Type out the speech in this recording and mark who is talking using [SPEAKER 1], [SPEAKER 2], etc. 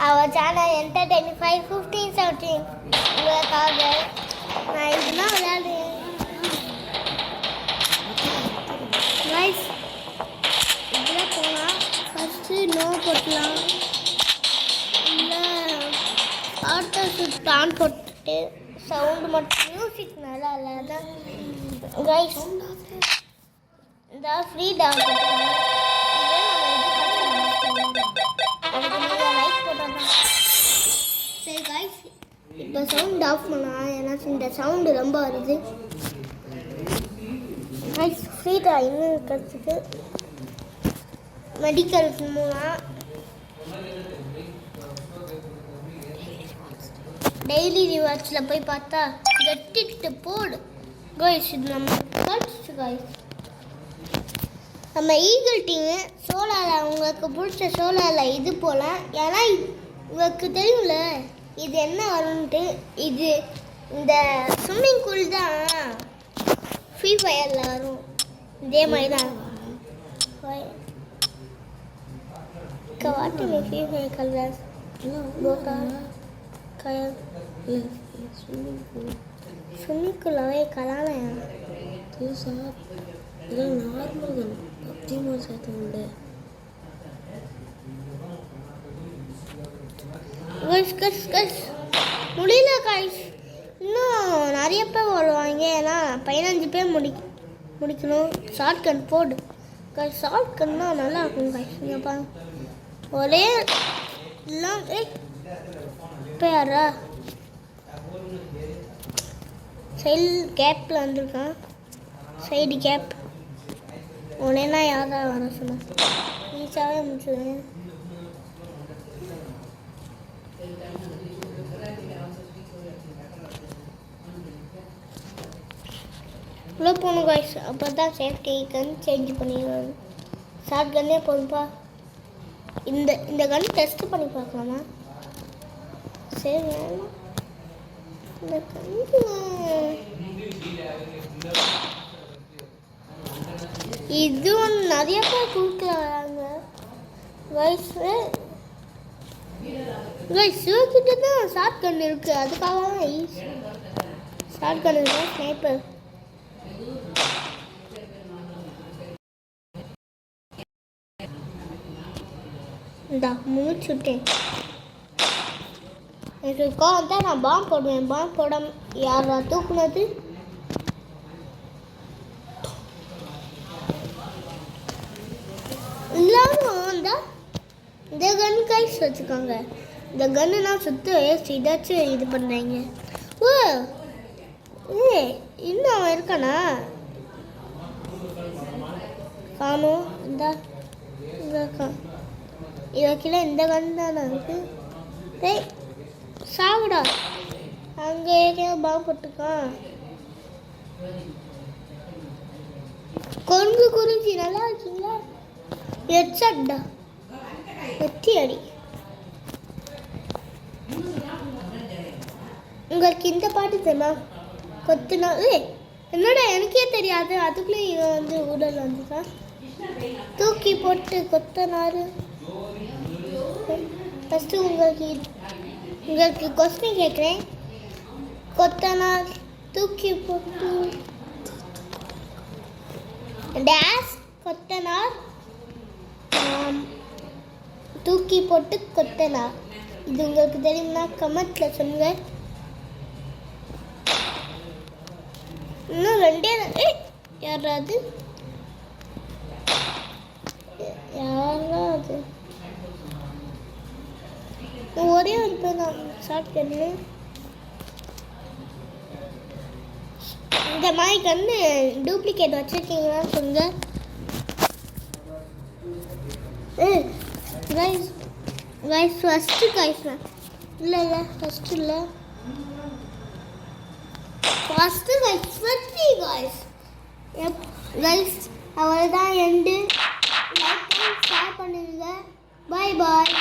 [SPEAKER 1] Our channel entertaining 5 15 17 உங்களுக்காக நான் இதுதான் விளையாடுறேன் கைஸ். இதில் போனால் ஃபஸ்ட்டு நோ போட்டலாம், இல்லை ஆட்டோ சுட் ஆன் போட்டுட்டு சவுண்டு மட்டும் மியூசிக் நல்லா இல்லாத கைஸ். இந்த ஃப்ரீ டாக் சரி கைஸ், இப்போ சவுண்ட் ஆஃப் பண்ணலாம், ஏன்னா இந்த சவுண்டு ரொம்ப வருது கைஸ். ஃப்ரீ டாக் இன்னும் இருக்கிறதுக்கு மெடிக்கல் மூலம் டெய்லி ரிவார்ட்ஸில் போய் பார்த்தா கட்டிட்டு போடு கைஸ். இது நம்ம கட்ஸ் கைஸ். நம்ம ஈகிள் டீமு சோலாரில் உங்களுக்கு பிடிச்ச சோலாரில் இது போல், ஏன்னா உங்களுக்கு தெரியும்ல இது என்ன வரும்ன்ட்டு. இது இந்த ஸ்விம்மிங் பூல் தான் ஃப்ரீ ஃபயரில் வரும், இதே மாதிரி தான். வாட்டு ஃப்ரீ ஃபயர் கலர் போட்டா கலர் ஸ்விம்மிங் பூலாவே கலாலையா
[SPEAKER 2] இதெல்லாம் நார்மல் தான், பப்ஜிமாக சேர்த்து உண்டு.
[SPEAKER 1] முடியல காய்ஸ், இன்னும் நிறைய பேர் வருவாங்க, ஏன்னா 15 பேர் முடிக்கணும். ஷார்ட் கன் போடு காய்ஸ், ஷார்ட் கன் தான் நல்லா இருக்கும் காய்ஸ். நீங்கள் பாருங்க, ஒரே எல்லாம் பேரா சைடு கேப்பில் வந்திருக்கான், சைடு கேப் உடனே யாரா வர சொன்னேன், ஈஸியாகவே முடிச்சுடுவேன். இவ்வளோ போகணும் காய்ஸ், அப்போ தான் சேஃப்டி கன் சேஞ்ச் பண்ணிடுவாங்க. ஷார்ட் கன்னே போதும்பா. இந்த கன் டெஸ்ட் பண்ணி பார்க்கலாமா? சரி வேணும் இந்த கன். இது ஒன்று நிறைய பேர் கொடுக்குறாங்க வயசு சிவக்கிட்ட தான் ஷார்ட் கன் இருக்கு, அதுக்காக தான் ஈஸி ஷார்ட் கன் இருக்கு. ஸ்னைப்பர் இந்தா முடிச்சுட்டேன். எனக்கு கோவம் தான், நான் பாம்பு போடுவேன். பாம்பு போட யாரா தூக்குனது? இல்லாமல் இந்த கன் கைஸ் வச்சுக்கோங்க. இந்த கன்னுனா சுத்த வேஸ்ட், இதாச்சும் இது பண்ணுறீங்க. ஓ இன்னும் அவன் இருக்கானா? காணும் இந்தா இருக்கான். இவக்கில இந்த கன் தானே இருக்கு. டேய் சாவுடா, அங்கே ஏரியா பாம்பு போட்டுக்கான். கொங்கு குறிஞ்சி நல்லா இருக்குங்களா? ஹெட்ஷாட்டா, வெட்டி அடி. உங்களுக்கு இந்த பாட்டு தெரியுமா? கொத்துனா என்னடா எனக்கே தெரியாது, அதுக்குள்ளே இவன் வந்து உடல் வந்துதான் தூக்கி போட்டு கொத்தனாரு. ஃபஸ்ட்டு உங்களுக்கு கொஸ்டின் கேட்குறேன். கொத்தனார் தூக்கி போட்டு டேஷ் கொத்தனார் தூக்கி போட்டு கொத்தனார். இது உங்களுக்கு தெரியும்னா கமெண்ட்ல சொல்லுங்க. இன்னும் ரெண்டே யாராவது ஒரே ஒரு பேர் தான் ஷார்ட் கன்னு. இந்த மாதிரி கன்று டூப்ளிகேட் வச்சுருக்கீங்களா சொல்லுங்க. கைஸ் ஃபஸ்ட்டு கைஸ் இல்லை ஃபஸ்ட்டு இல்லை ஃபஸ்ட்டு கைஸ் கைஸ் அவ்வளோதான் எண்டு. லைக் பண்ணி ஷேர் பண்ணுங்க. பாய் பாய்.